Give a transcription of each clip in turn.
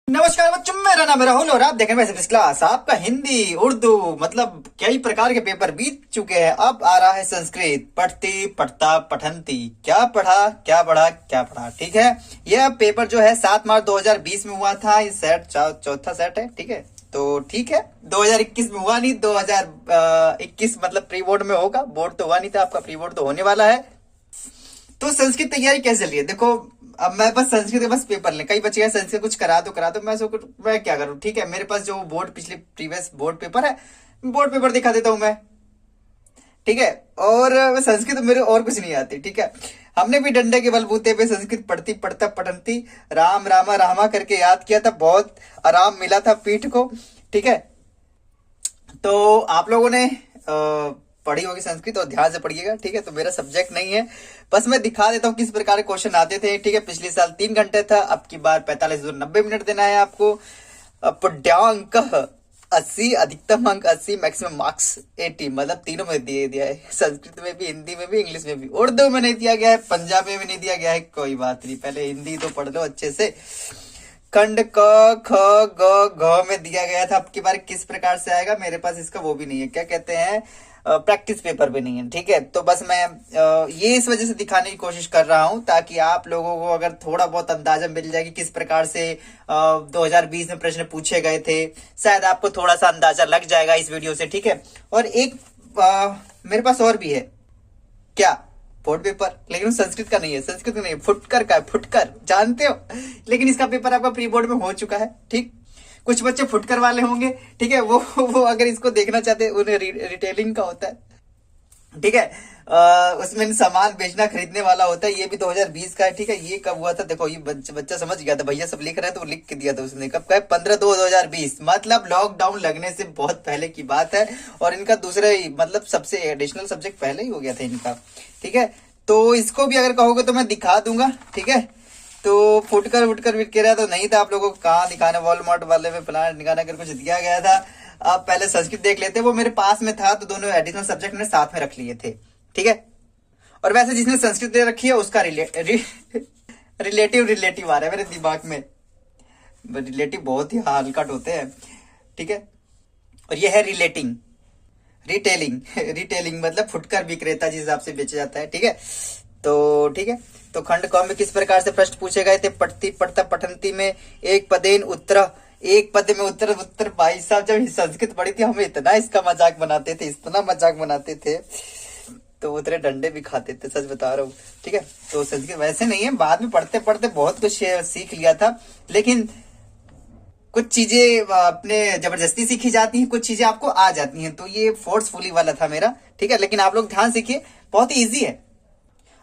नमस्कार बच्चों, मेरा नाम है राहुल और आप देख रहे हैं क्लास। आपका हिंदी उर्दू मतलब कई प्रकार के पेपर बीत चुके हैं। अब आ रहा है संस्कृत। पढ़ती पढ़ता पठंती, क्या पढ़ा क्या पढ़ा क्या पढ़ा। ठीक है, यह पेपर जो है 7 मार्च 2020 में हुआ था। इस सेट चौथा सेट है। ठीक है, तो ठीक है 2021 में हुआ नहीं, 2021 मतलब प्री बोर्ड में होगा। बोर्ड तो हुआ नहीं था आपका, प्री बोर्ड तो होने वाला है। तो संस्कृत तैयारी कैसे चल रही है देखो। अब मैं बस संस्कृत के बस पेपर ले, कई बच्चे हैं संस्कृत कुछ करा दो मैं क्या करूं। ठीक है, मेरे पास जो बोर्ड पिछले प्रीवियस बोर्ड पेपर है, बोर्ड पेपर दिखा देता हूं मैं। ठीक है, और संस्कृत मेरे और कुछ नहीं आती। ठीक है, हमने भी डंडे के बलबूते पे संस्कृत पढ़ती पढ़ता पढ़ती राम रामा रामा करके याद किया था। बहुत आराम मिला था पीठ को। ठीक है, तो आप लोगों ने पढ़ी होगी संस्कृत और ध्यान से पढ़िएगा। ठीक है, तो मेरा सब्जेक्ट नहीं है, बस मैं दिखा देता हूँ किस प्रकार के क्वेश्चन आते थे। ठीक है, पिछले साल 3 घंटे था, अब की बार 45 और 90 मिनट देना है आपको। पुड्यांक 80, अधिकतम अंक 80, मैक्सिमम मार्क्स 80, मतलब तीनों में दिए दिया है। संस्कृत में भी, हिंदी में भी, इंग्लिश में भी। उर्दू में नहीं दिया गया है, पंजाबी में नहीं दिया गया है, कोई बात नहीं, पहले हिंदी तो पढ़ लो अच्छे से। खंड क ख ग घ में दिया गया था, अब की बार किस प्रकार से आएगा मेरे पास इसका वो भी नहीं है, क्या कहते हैं, प्रैक्टिस पेपर भी नहीं है। ठीक है, तो बस मैं ये इस वजह से दिखाने की कोशिश कर रहा हूं ताकि आप लोगों को अगर थोड़ा बहुत अंदाजा मिल जाए कि किस प्रकार से 2020 में प्रश्न पूछे गए थे, शायद आपको थोड़ा सा अंदाजा लग जाएगा इस वीडियो से। ठीक है, और एक मेरे पास और भी है, क्या, बोर्ड पेपर, लेकिन संस्कृत का नहीं है। संस्कृत नहीं है, फुटकर का है, फुटकर जानते हो, लेकिन इसका पेपर आपका प्री बोर्ड में हो चुका है। ठीक, कुछ बच्चे फुटकर वाले होंगे। ठीक है, वो अगर इसको देखना चाहते हैं, उन्हें रिटेलिंग का होता है। ठीक है, उसमें सामान बेचना खरीदने वाला होता है। ये भी 2020 का है। ठीक है, ये कब हुआ था देखो, ये बच्चा समझ गया था, भैया सब लिख रहे हैं तो लिख के दिया था उसने। कब का है, 15/2/2020, मतलब लॉकडाउन लगने से बहुत पहले की बात है। और इनका दूसरे मतलब सबसे एडिशनल सब्जेक्ट पहले ही हो गया था इनका। ठीक है, तो इसको भी अगर कहोगे तो मैं दिखा दूंगा। ठीक है, तो फुटकर उठकर बिट रहा तो नहीं था, आप लोगों को कहाँ दिखाना, वॉलमार्ट वाले में प्लान दिखाना कर कुछ दिया गया था। आप पहले संस्कृत देख लेते, वो मेरे पास में था तो दोनों एडिशनल सब्जेक्ट मैंने साथ में रख लिए थे। ठीक है, और वैसे जिसने संस्कृत दे रखी है उसका रिलेटिव आ रहा है मेरे दिमाग में। रिलेटिव बहुत ही हलकट होते हैं। ठीक है, और ये है रिटेलिंग रिटेलिंग मतलब फुटकर विक्रेता जिस हिसाब से बेचा जाता है। ठीक है, तो ठीक है, तो खंड क में किस प्रकार से प्रश्न पूछे गए थे। पढ़ती पढ़ता पठंती में एक पदेन उत्तर, एक पद में उत्तर। भाई साहब, जब संस्कृत पढ़ी थी हमें इतना इसका मजाक बनाते थे, इतना मजाक बनाते थे, तो उतरे डंडे भी खाते थे, सच बता रहा हूँ। ठीक है, तो संस्कृत वैसे नहीं है, बाद में पढ़ते पढ़ते बहुत कुछ सीख लिया था, लेकिन कुछ चीजें अपने जबरदस्ती सीखी जाती हैं, कुछ चीजें आपको आ जाती हैं, तो ये फोर्सफुली वाला था मेरा। ठीक है, लेकिन आप लोग ध्यान सीखिए, बहुत ही ईजी है।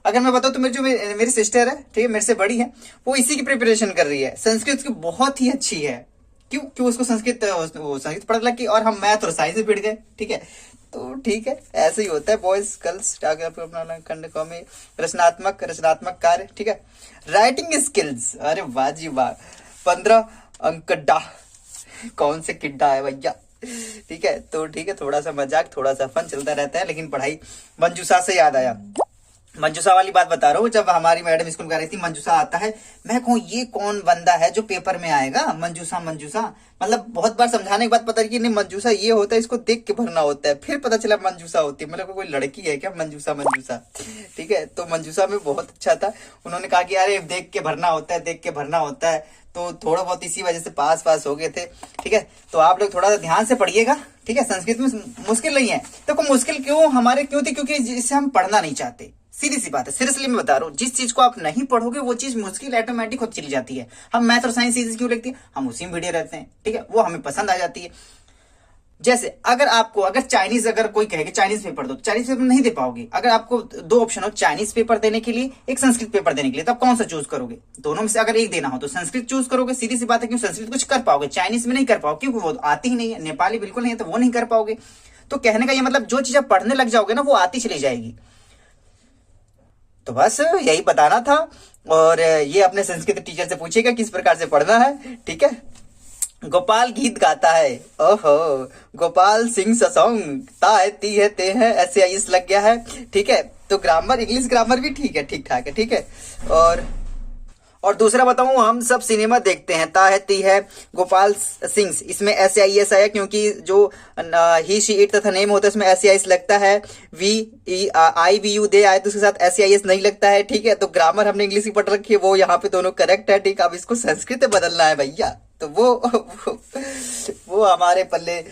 अगर मैं बताऊं तो मेरी सिस्टर है, ठीक है, मेरे से बड़ी है, वो इसी की प्रिपरेशन कर रही है। संस्कृत की बहुत ही अच्छी है। क्यों उसको संस्कृत पढ़ लगी और हम मैथ और साइंस में भिड़ गए। ठीक है, तो ठीक है, ऐसे ही होता है बॉयज गर्ल्स। अपना खंड क में रचनात्मक कार्य। ठीक है, राइटिंग स्किल्स, अरे वाह जी वाह, 15 अंक डा, कौन से किड्डा है भैया। ठीक है, तो ठीक है, थोड़ा सा मजाक थोड़ा सा फन चलता रहता है, लेकिन पढ़ाई। मंजूषा से याद आया, मंजूषा वाली बात बता रहा हूँ। जब हमारी मैडम स्कूल में कह रही थी मंजूषा आता है, मैं कहूँ ये कौन बंदा है जो पेपर में आएगा, मंजूषा मतलब बहुत बार समझाने के बाद पता कि नहीं, मंजूषा ये होता है, इसको देख के भरना होता है। फिर पता चला मंजूषा होती है, मतलब कोई लड़की है क्या मंजूषा। ठीक है, तो मंजूषा में बहुत अच्छा था। उन्होंने कहा कि अरे देख के भरना होता है, तो थोड़ा बहुत इसी वजह से पास हो गए थे। ठीक है, तो आप लोग थोड़ा सा ध्यान से पढ़िएगा। ठीक है, संस्कृत में मुश्किल नहीं है। तो मुश्किल क्यों थी, क्योंकि जिससे हम पढ़ना नहीं चाहते। सीधी सी बात है, सीरियसली मैं बता रहा हूँ, जिस चीज को आप नहीं पढ़ोगे वो चीज मुश्किल ऑटोमेटिक होती चली जाती है। हम मैथ और साइंस इजी क्यों लगती है, हम उसी में भिड़े रहते हैं। ठीक है, वो हमें पसंद आ जाती है। जैसे अगर चाइनीज, अगर कोई कहेगा चाइनीज पेपर दो, चाइनीज पेपर नहीं दे पाओगे। अगर आपको 2 ऑप्शन हो, चाइनीज पेपर देने के लिए, एक संस्कृत पेपर देने के लिए, तो आप कौन सा चूज करोगे। दोनों में से अगर एक देना हो तो संस्कृत चूज करोगे। सीधी सी बात है, क्यों, संस्कृत कुछ कर पाओगे, चाइनीज में नहीं कर पाओगे, क्योंकि वो आती ही नहीं है। नेपाली बिल्कुल नहीं है, तो वो नहीं कर पाओगे। तो कहने का ये मतलब, जो चीज आप पढ़ने लग जाओगे ना, वो आती चली जाएगी। तो बस यही बताना था। और ये अपने संस्कृत टीचर से पूछेगा किस प्रकार से पढ़ना है। ठीक है, गोपाल गीत गाता है, ओहो, गोपाल सिंह सॉन्ग ताए ती है ते है, ऐसे इस लग गया है। ठीक है, तो ग्रामर, इंग्लिश ग्रामर भी ठीक है, ठीक ठाक है। ठीक है, और दूसरा बताऊं, हम सब सिनेमा देखते हैं, ताहती है गोपाल सिंह, इसमें SIS आया क्योंकि जो ही शी इट तथा नेम होता है उसमें SIS लगता है। VEIVU दे आए तो उसके साथ SIS नहीं लगता है, ठीक है। तो ग्रामर हमने इंग्लिश की पढ़ रखी है, वो यहाँ पे दोनों करेक्ट है, ठीक है। अब इसको संस्कृत में बदलना है भैया, तो वो हमारे पल्ले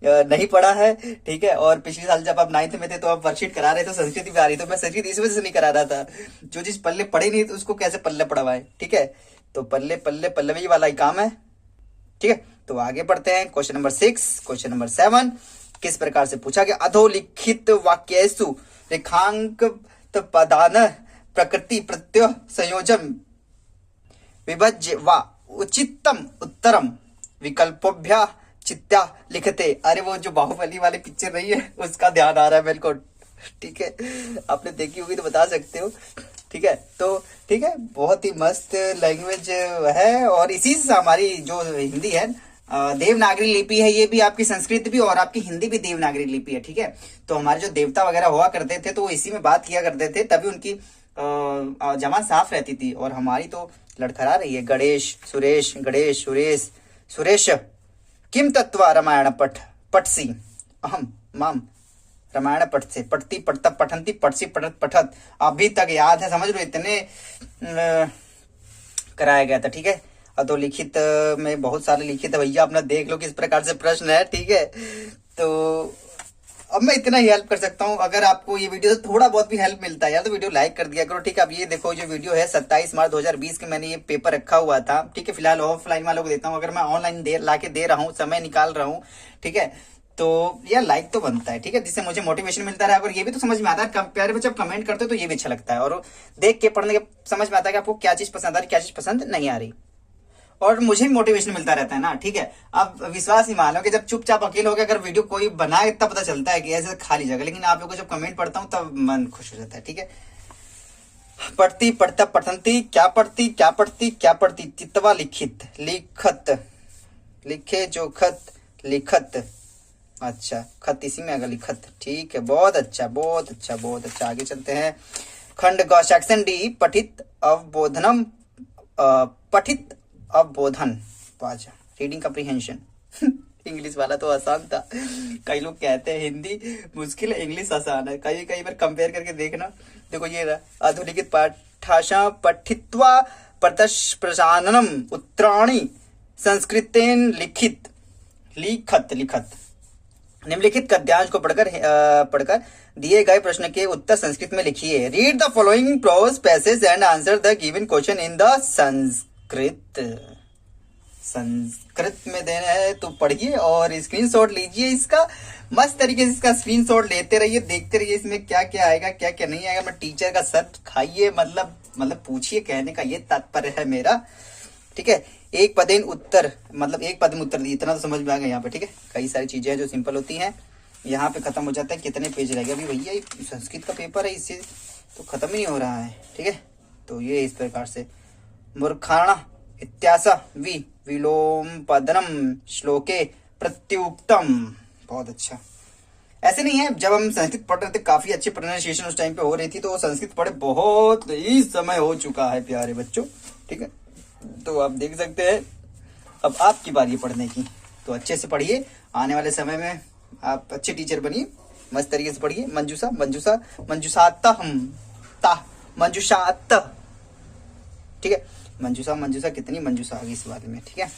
नहीं पड़ा है, ठीक है। और पिछले साल जब आप 9th में थे तो आप वर्कशीट करा रहे थे, संस्कृत भी आ रही, तो मैं संस्कृत इस वजह से नहीं करा रहा था, जो चीज पल्ले पड़े नहीं तो उसको कैसे पल्ले पड़वाए, ठीक है। तो पल्ले पल्ले पल्लवी वाला ही काम है, ठीक है। तो आगे बढ़ते हैं, क्वेश्चन नंबर 6। क्वेश्चन नंबर 7 किस प्रकार से पूछा गया? अधोलिखित वाक्येषु रेखांक पदान प्रकृति प्रत्यय संयोजन विभज्य व उचितम उत्तरम विकल्पोभ्य चित्ता लिखते। अरे वो जो बाहुबली वाली पिक्चर रही है उसका ध्यान आ रहा है मेरे को, ठीक है। आपने देखी होगी तो बता सकते हो, ठीक है। तो ठीक है, बहुत ही मस्त लैंग्वेज है, और इसी से हमारी जो हिंदी है देवनागरी लिपि है, ये भी आपकी संस्कृत भी और आपकी हिंदी भी देवनागरी लिपि है, ठीक है। तो हमारे जो देवता वगैरह हुआ करते थे तो वो इसी में बात किया करते थे, तभी उनकी जबान साफ रहती थी। और हमारी तो लड़खड़ा रही है, गणेश सुरेश, गणेश सुरेश सुरेश किम तत्व रामायण पठसी अहम माम रामायण पठ से पढ़ती पढ़ता पठंती पढ़सी पढ़त पठत, अभी तक याद है, समझ लो इतने कराया गया था, ठीक है। अधोलिखित में बहुत सारे लिखित है भैया, अपना देख लो किस प्रकार से प्रश्न है, ठीक है। तो अब मैं इतना ही हेल्प कर सकता हूँ, अगर आपको ये वीडियो से थोड़ा बहुत भी हेल्प मिलता है यार तो वीडियो लाइक कर दिया करो, ठीक है। अब ये देखो, जो वीडियो है 27 मार्च 2020 के मैंने ये पेपर रखा हुआ था, ठीक है। फिलहाल ऑफलाइन वालों को देता हूँ, अगर मैं ऑनलाइन लाके दे रहा हूँ, समय निकाल रहा हूँ, ठीक है। तो यार लाइक तो बनता है, ठीक है, जिससे मुझे मोटिवेशन मिलता है, और ये भी तो समझ में आता है, प्यारे बच्चे जब कमेंट करते हो तो ये भी अच्छा लगता है, और देख के पढ़ने के समझ में आता है कि आपको क्या चीज पसंद आ रही, क्या चीज पसंद नहीं आ रही, और मुझे भी मोटिवेशन मिलता रहता है ना, ठीक है। अब विश्वास नहीं मानो कि जब चुपचाप अकेले हो गया अगर वीडियो कोई बनाए तब पता चलता है कि ऐसे खाली जगह, लेकिन आप लोगों को जब कमेंट पढ़ता हूँ तब मन खुश हो जाता है, ठीक है। पढ़ती पढ़ता पठंती, क्या पढ़ती क्या पढ़ती क्या पढ़ती, चितवा लिखित लिखत, लिखे जो खत लिखत, अच्छा खत इसी में अगर लिखत, ठीक है। बहुत अच्छा बहुत अच्छा बहुत अच्छा। आगे चलते हैं, खंड ग सेक्शन डी पठित अवबोधनम, पठित अवबोधन, अच्छा रीडिंग कम्प्रीहेंशन इंग्लिश वाला तो आसान था, कई लोग कहते हैं हिंदी मुश्किल है इंग्लिश आसान है, कई बार कंपेयर करके देखना। देखो ये रहा, अधोलिखित पाठाशा पठित्वा प्रशाननम उत्तराणि संस्कृतेन लिखित लिखत लिखत, निम्नलिखित गद्यांश को पढ़कर दिए गए प्रश्न के उत्तर संस्कृत में लिखिए। Read the following prose passage and answer the given question in the Sanskrit में देना है तो पढ़िए और स्क्रीनशॉट लीजिए इसका, मस्त तरीके से इसका स्क्रीनशॉट लेते रहिए, देखते रहिए इसमें क्या क्या आएगा क्या क्या नहीं आएगा। मैं टीचर का सर खाइए, मतलब पूछिए, कहने का ये तात्पर्य है मेरा, ठीक है। एक पदेन उत्तर, मतलब एक पद में उत्तर दिए, इतना तो समझ में आ गया यहाँ पे, ठीक है। कई सारी चीजें हैं जो सिंपल होती हैं, यहाँ पे खत्म हो जाता है। कितने पेज रह गए अभी भैया, संस्कृत का पेपर है, इससे तो खत्म ही नहीं हो रहा है, ठीक है। तो ये इस प्रकार से मूर्खाणा इत्यासा विलोम पदनम श्लोके प्रत्युक्तम, बहुत अच्छा। ऐसे नहीं है, जब हम संस्कृत पढ़ रहे थे काफी अच्छी प्रोनाउंसिएशन उस टाइम पे हो रही थी, तो संस्कृत पढ़े बहुत ही समय हो चुका है प्यारे बच्चों, ठीक है। तो आप देख सकते हैं, अब आपकी बारी है पढ़ने की, तो अच्छे से पढ़िए, आने वाले समय में आप अच्छे टीचर बनिए, मस्त तरीके से पढ़िए। मंजूषा मंजूषा मंजूषाता हम ता मंजूषात, ठीक है। मंजूषा कितनी मंजूषा आ गई इस बारे में, ठीक है।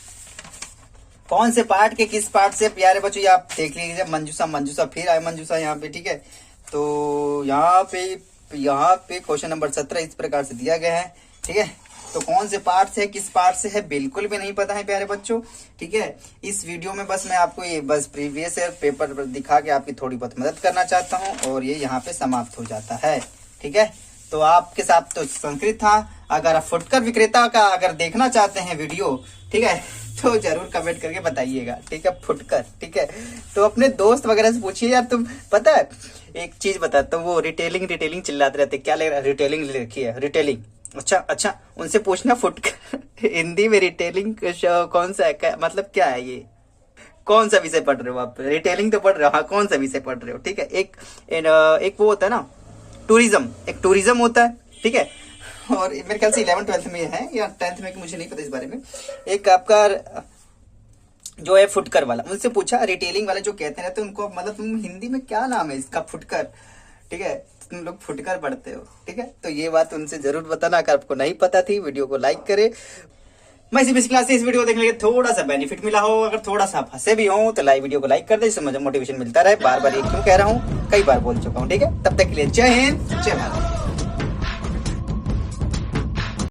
कौन से पार्ट के किस पार्ट से प्यारे बच्चों, ये आप देख लीजिए। मंजूषा फिर आए मंजूषा यहाँ पे, ठीक है। तो यहाँ पे क्वेश्चन नंबर 17 इस प्रकार से दिया गया है, ठीक है। तो कौन से पार्ट से है किस पार्ट से है बिल्कुल भी नहीं पता है प्यारे बच्चों, ठीक है। इस वीडियो में बस मैं आपको ये बस प्रीवियस पेपर दिखा के आपकी थोड़ी बहुत मदद करना चाहता हूँ, और ये यहाँ पे समाप्त हो जाता है, ठीक है। तो आपके साथ तो संस्कृत था। अगर आप फुटकर विक्रेता का अगर देखना चाहते हैं वीडियो, ठीक है, तो जरूर कमेंट करके बताइएगा, ठीक है। फुटकर, ठीक है। तो अपने दोस्त वगैरह से पूछिए यार, तुम पता है एक चीज बताता हूँ, वो रिटेलिंग चिल्लाते रहते, क्या लग रहा है, रिटेलिंग लिखी है, रिटेलिंग, अच्छा उनसे पूछना फुटकर हिंदी में रिटेलिंग कौन सा है, मतलब क्या है, ये कौन सा विषय पढ़ रहे हो आप? रिटेलिंग तो पढ़ रहे हो, हाँ, कौन सा विषय पढ़ रहे हो, ठीक है। एक वो होता है ना टूरिज्म, एक टूरिज्म होता है, ठीक है। और मेरे ख्याल से 11th-12th में है या 10th में, मुझे नहीं पता इस बारे में। एक आपका जो है फुटकर वाला, उनसे पूछा रिटेलिंग वाला जो कहते हैं तो उनको मतलब तुम हिंदी में क्या नाम है इसका, फुटकर, ठीक है, तुम लोग फुटकर पढ़ते हो, ठीक है। तो ये बात उनसे जरूर बताना, अगर आपको नहीं पता थी वीडियो को लाइक करे। मैं इसी क्लास से इस वीडियो को देखने के थोड़ा सा बेनिफिट मिला हो, अगर थोड़ा सा फंसे भी हो तो लाइव वीडियो को लाइक कर दे, जिससे मुझे मोटिवेशन मिलता रहे। बार बार ये क्यों कह रहा हूँ, कई बार बोल चुका हूँ, ठीक है। तब तक के लिए जय हिंद, जय भारत।